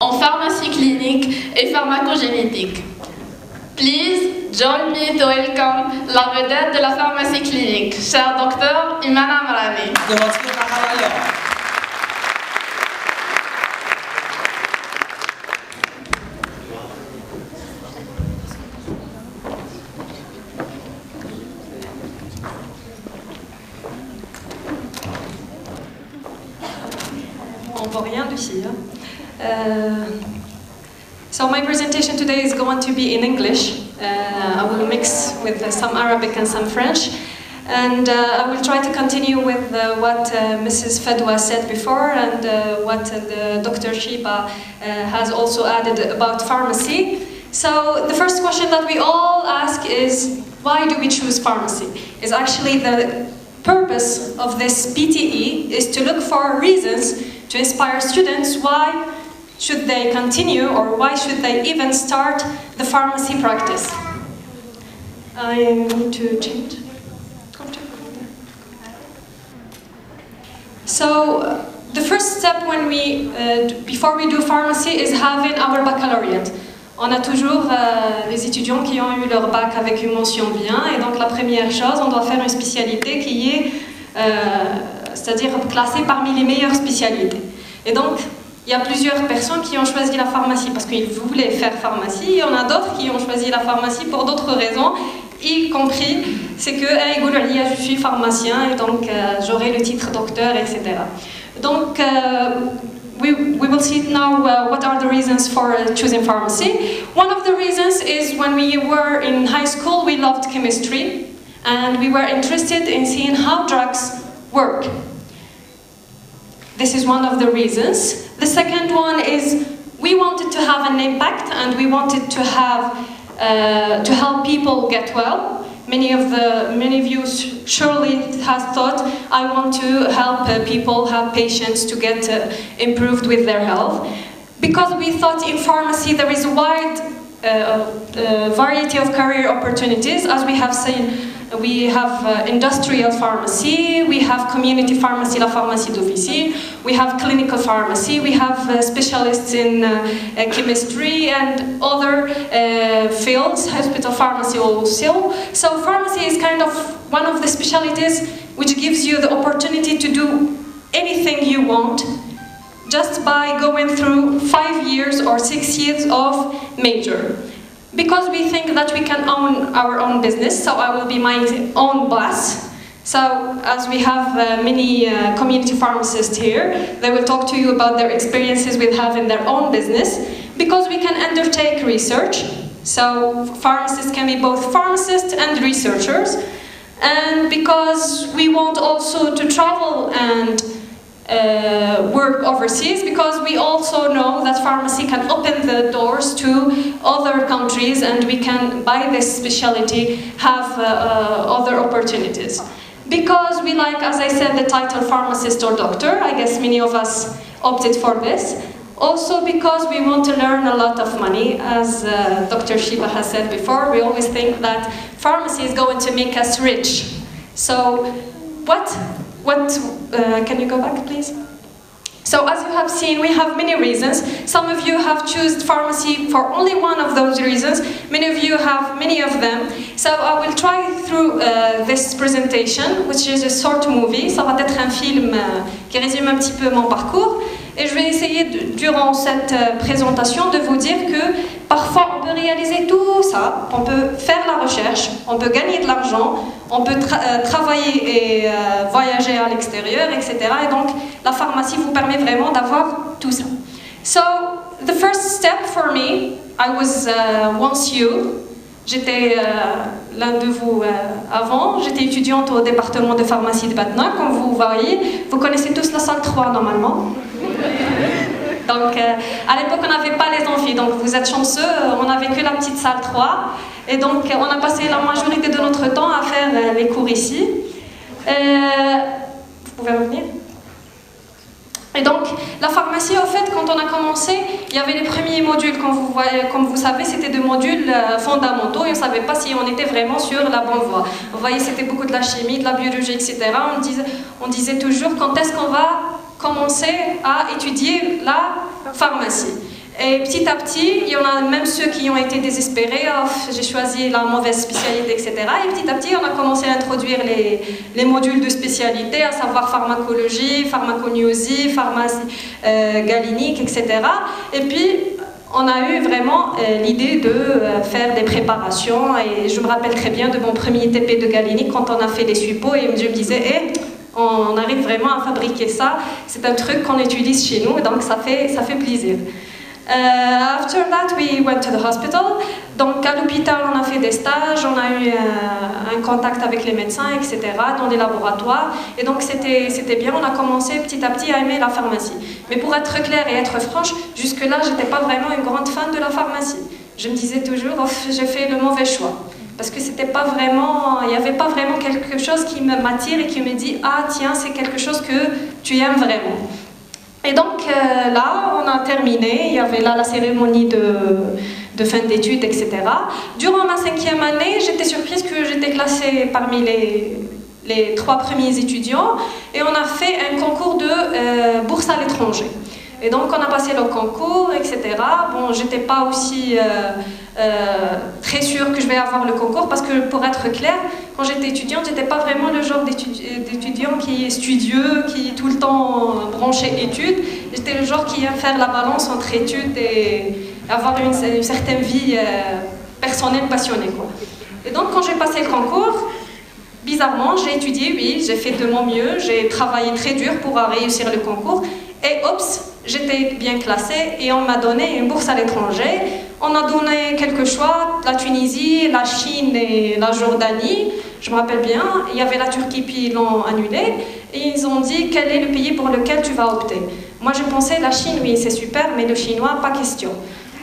en pharmacie clinique et pharmacogénétique. Please join me to welcome la vedette de la pharmacie clinique, cher docteur Iman Amrani. On voit rien d'ici. So my presentation today is going to be in English. I will mix with some Arabic and some French. And I will try to continue with what Mrs. Fadwa said before and what Dr. Shiba has also added about pharmacy. So the first question that we all ask is, why do we choose pharmacy? Is actually the purpose of this PTE is to look for reasons to inspire students why should they continue or why should they even start the pharmacy practice. I need to change. So the first step when before we do pharmacy is having our baccalaureate. On a toujours les étudiants qui ont eu leur bac avec une mention bien, et donc la première chose, on doit faire une spécialité qui est, c'est-à-dire classée parmi les meilleures spécialités. Et donc, il y a plusieurs personnes qui ont choisi la pharmacie parce qu'ils voulaient faire pharmacie, il y en a d'autres qui ont choisi la pharmacie pour d'autres raisons, y compris, c'est que je suis pharmacien et donc j'aurai le titre docteur, etc. Donc, we will see now what are the reasons for choosing pharmacy. One of the reasons is when we were in high school, we loved chemistry and we were interested in seeing how drugs work. This is one of the reasons. The second one is we wanted to have an impact and we wanted to have to help people get well. Many of you surely has thought, I want to help people, help patients to get improved with their health. Because we thought in pharmacy there is a wide variety of career opportunities. As we have seen, we have industrial pharmacy, we have community pharmacy, la pharmacie d'officine, we have clinical pharmacy, we have specialists in chemistry and other fields, hospital pharmacy also. So pharmacy is kind of one of the specialties which gives you the opportunity to do anything you want just by going through 5 years or 6 years of major. Because we think that we can own our own business, so I will be my own boss. So, as we have many community pharmacists here, they will talk to you about their experiences with having their own business. Because we can undertake research, so pharmacists can be both pharmacists and researchers. And because we want also to travel and work overseas, because we also know that pharmacy can open the doors to other countries and we can, by this specialty, have other opportunities. Because we like, as I said, the title pharmacist or doctor, I guess many of us opted for this. Also because we want to learn a lot of money, as Dr. Shiba has said before, we always think that pharmacy is going to make us rich. So can you go back, please? So as you have seen, we have many reasons. Some of you have chosen pharmacy for only one of those reasons. Many of you have many of them. So I will try through this presentation, which is a short movie. Ça va être un film qui résume un petit peu mon parcours. Et je vais essayer, durant cette présentation, de vous dire que parfois on peut réaliser tout ça, on peut faire la recherche, on peut gagner de l'argent, on peut travailler et voyager à l'extérieur, etc. Et donc la pharmacie vous permet vraiment d'avoir tout ça. So, the first step for me, I was once you. J'étais l'un de vous avant, j'étais étudiante au département de pharmacie de Batna, comme vous voyez. Vous connaissez tous la salle 3 normalement. Donc à l'époque on n'avait pas les amphis, donc vous êtes chanceux, on n'avait que la petite salle 3. Et donc on a passé la majorité de notre temps à faire les cours ici. Vous pouvez revenir ? Et donc, la pharmacie, au fait, quand on a commencé, il y avait les premiers modules, comme vous savez, c'était des modules fondamentaux et on ne savait pas si on était vraiment sur la bonne voie. Vous voyez, c'était beaucoup de la chimie, de la biologie, etc. On disait toujours quand est-ce qu'on va commencer à étudier la pharmacie. Et petit à petit, il y en a même ceux qui ont été désespérés, oh, j'ai choisi la mauvaise spécialité, etc. Et petit à petit, on a commencé à introduire les modules de spécialité, à savoir pharmacologie, pharmacognosie, pharmacie galinique, etc. Et puis, on a eu vraiment l'idée de faire des préparations. Et je me rappelle très bien de mon premier TP de galinique quand on a fait les suppos et je me disais, on arrive vraiment à fabriquer ça. C'est un truc qu'on utilise chez nous, donc ça fait plaisir. After that, we went to the hospital. Donc à l'hôpital, on a fait des stages, on a eu un contact avec les médecins, etc., dans les laboratoires. Et donc c'était bien, on a commencé petit à petit à aimer la pharmacie. Mais pour être claire et être franche, jusque-là, je n'étais pas vraiment une grande fan de la pharmacie. Je me disais toujours, oh, j'ai fait le mauvais choix. Parce que c'était pas vraiment, il n'y avait pas vraiment quelque chose qui m'attire et qui me dit, ah tiens, c'est quelque chose que tu aimes vraiment. Et donc là, on a terminé, il y avait là la cérémonie de fin d'études, etc. Durant ma 5e année, j'étais surprise que j'étais classée parmi les 3 premiers étudiants et on a fait un concours de bourse à l'étranger. Et donc on a passé le concours, etc. Bon, j'étais pas aussi très sûre que je vais avoir le concours parce que pour être claire, quand j'étais étudiante, j'étais pas vraiment le genre d'étudiant qui est studieux, qui est tout le temps branché études. J'étais le genre qui aime faire la balance entre études et avoir une certaine vie personnelle passionnée, quoi. Et donc quand j'ai passé le concours, bizarrement, j'ai étudié, oui, j'ai fait de mon mieux, j'ai travaillé très dur pour réussir le concours. Et oups, j'étais bien classée et on m'a donné une bourse à l'étranger. On a donné quelques choix, la Tunisie, la Chine et la Jordanie. Je me rappelle bien, il y avait la Turquie puis ils l'ont annulé. Et ils ont dit quel est le pays pour lequel tu vas opter. Moi j'ai pensé la Chine, oui c'est super, mais le chinois, pas question.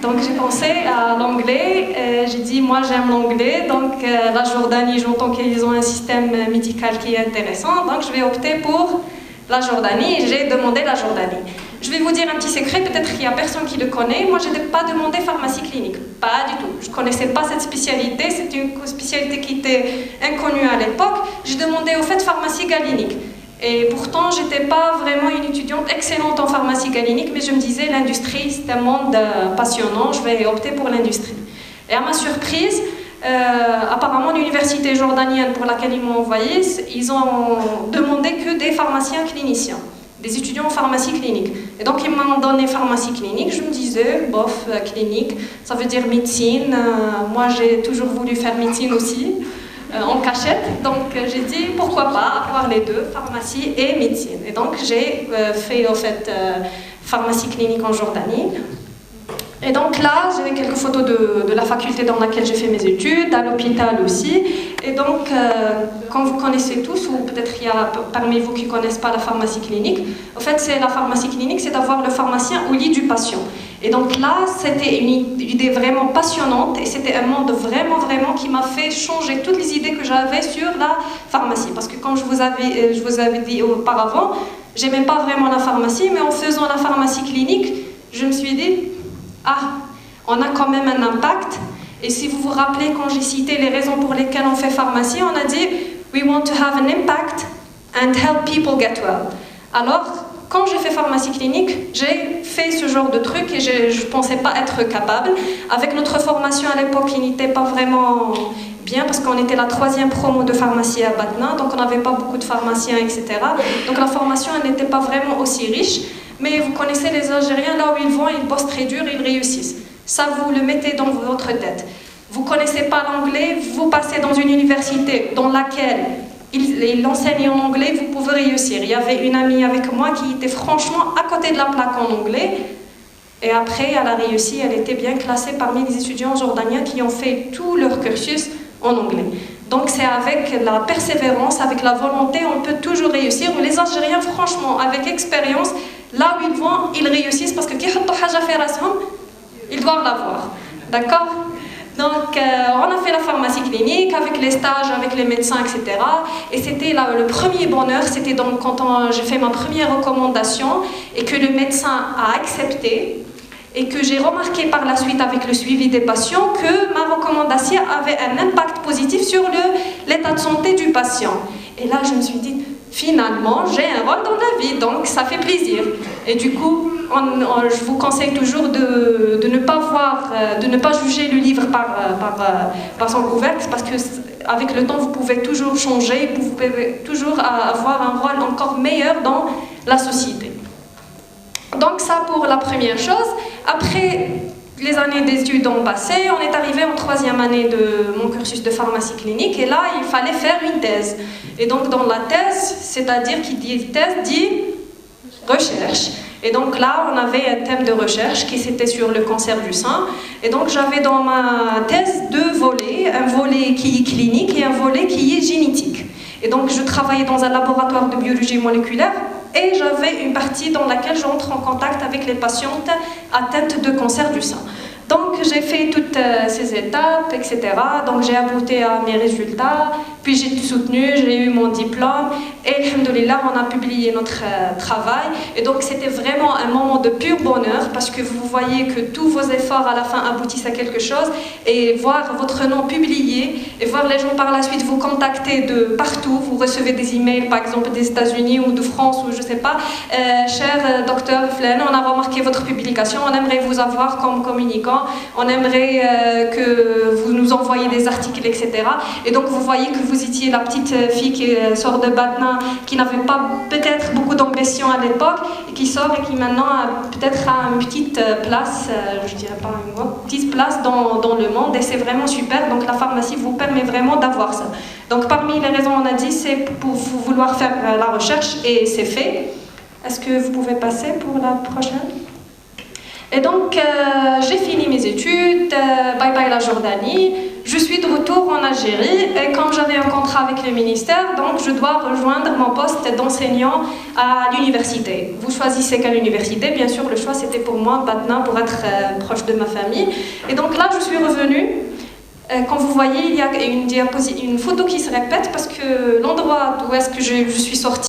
Donc j'ai pensé à l'anglais, j'ai dit moi j'aime l'anglais, donc la Jordanie, j'entends qu'ils ont un système médical qui est intéressant, donc je vais opter pour la Jordanie et j'ai demandé la Jordanie. Je vais vous dire un petit secret, peut-être qu'il n'y a personne qui le connaît, moi je n'ai pas demandé pharmacie clinique, pas du tout. Je ne connaissais pas cette spécialité, c'est une spécialité qui était inconnue à l'époque. J'ai demandé au fait pharmacie galinique. Et pourtant, je n'étais pas vraiment une étudiante excellente en pharmacie galinique, mais je me disais, l'industrie, c'est un monde passionnant, je vais opter pour l'industrie. Et à ma surprise, apparemment, l'université jordanienne pour laquelle ils m'ont envoyé, ils ont demandé que des pharmaciens cliniciens, des étudiants en pharmacie clinique. Et donc, ils m'ont donné pharmacie clinique. Je me disais, bof, clinique, ça veut dire médecine. Moi, j'ai toujours voulu faire médecine aussi. En cachette, donc j'ai dit pourquoi pas avoir les deux, pharmacie et médecine. Et donc j'ai fait en fait pharmacie clinique en Jordanie. Et donc là, j'ai quelques photos de la faculté dans laquelle j'ai fait mes études, à l'hôpital aussi. Et donc, quand vous connaissez tous, ou peut-être il y a parmi vous qui ne connaissent pas la pharmacie clinique, en fait, c'est la pharmacie clinique, c'est d'avoir le pharmacien au lit du patient. Et donc là, c'était une idée vraiment passionnante et c'était un monde vraiment qui m'a fait changer toutes les idées que j'avais sur la pharmacie. Parce que comme je vous avais dit auparavant, j'aimais pas vraiment la pharmacie, mais en faisant la pharmacie clinique, je me suis dit, ah, on a quand même un impact. Et si vous vous rappelez, quand j'ai cité les raisons pour lesquelles on fait pharmacie, on a dit, we want to have an impact and help people get well. Alors, quand j'ai fait pharmacie clinique, j'ai fait ce genre de truc et je ne pensais pas être capable. Avec notre formation à l'époque, qui n'était pas vraiment bien parce qu'on était la 3e promo de pharmacie à Batna, donc on n'avait pas beaucoup de pharmaciens, etc. Donc la formation n'était pas vraiment aussi riche. Mais vous connaissez les Algériens, là où ils vont, ils bossent très dur, ils réussissent. Ça, vous le mettez dans votre tête. Vous ne connaissez pas l'anglais, vous passez dans une université dans laquelle il enseigne en anglais, vous pouvez réussir. Il y avait une amie avec moi qui était franchement à côté de la plaque en anglais. Et après, elle a réussi, elle était bien classée parmi les étudiants jordaniens qui ont fait tout leur cursus en anglais. Donc c'est avec la persévérance, avec la volonté, on peut toujours réussir. Les Algériens, franchement, avec expérience, là où ils vont, ils réussissent parce que ils doivent l'avoir. D'accord ? Donc, on a fait la pharmacie clinique avec les stages, avec les médecins, etc. Et c'était le premier bonheur, c'était donc quand j'ai fait ma première recommandation et que le médecin a accepté et que j'ai remarqué par la suite avec le suivi des patients que ma recommandation avait un impact positif sur l'état de santé du patient. Et là, je me suis dit, finalement, j'ai un rôle dans la vie, donc ça fait plaisir. Et du coup, je vous conseille toujours de ne pas juger le livre par son couvercle, parce que avec le temps, vous pouvez toujours changer, vous pouvez toujours avoir un rôle encore meilleur dans la société. Donc ça pour la première chose. Après, les années d'études ont passé, on est arrivé en 3e année de mon cursus de pharmacie clinique, et là, il fallait faire une thèse. Et donc dans la thèse, c'est-à-dire qui dit thèse, dit recherche. Et donc là, on avait un thème de recherche qui c'était sur le cancer du sein. Et donc j'avais dans ma thèse 2 volets, un volet qui est clinique et un volet qui est génétique. Et donc je travaillais dans un laboratoire de biologie moléculaire et j'avais une partie dans laquelle j'entre en contact avec les patientes atteintes de cancer du sein. Donc j'ai fait toutes ces étapes, etc. Donc j'ai abouti à mes résultats, puis j'ai tout soutenu, j'ai eu mon diplôme et alhamdoulilah, on a publié notre travail. Et donc c'était vraiment un moment de pur bonheur parce que vous voyez que tous vos efforts à la fin aboutissent à quelque chose, et voir votre nom publié et voir les gens par la suite vous contacter de partout. Vous recevez des emails par exemple des États-Unis ou de France ou je sais pas, cher docteur Flen, on a remarqué votre publication, on aimerait vous avoir comme communicant. On aimerait que vous nous envoyiez des articles, etc. Et donc vous voyez que vous étiez la petite fille qui sort de Batna, qui n'avait pas peut-être beaucoup d'ambition à l'époque, et qui sort et qui maintenant peut-être a une petite place, je dirais pas un mot, petite place dans le monde, et c'est vraiment super. Donc la pharmacie vous permet vraiment d'avoir ça. Donc parmi les raisons, on a dit, c'est pour vouloir faire la recherche, et c'est fait. Est-ce que vous pouvez passer pour la prochaine ? Et donc, j'ai fini mes études, bye bye la Jordanie, je suis de retour en Algérie, et comme j'avais un contrat avec le ministère, donc je dois rejoindre mon poste d'enseignant à l'université. Vous choisissez quelle université, bien sûr le choix c'était pour moi, Batna, pour être proche de ma famille. Et donc là, je suis revenue. Quand vous voyez, il y a une photo qui se répète, parce que l'endroit d'où est-ce que je suis sortie,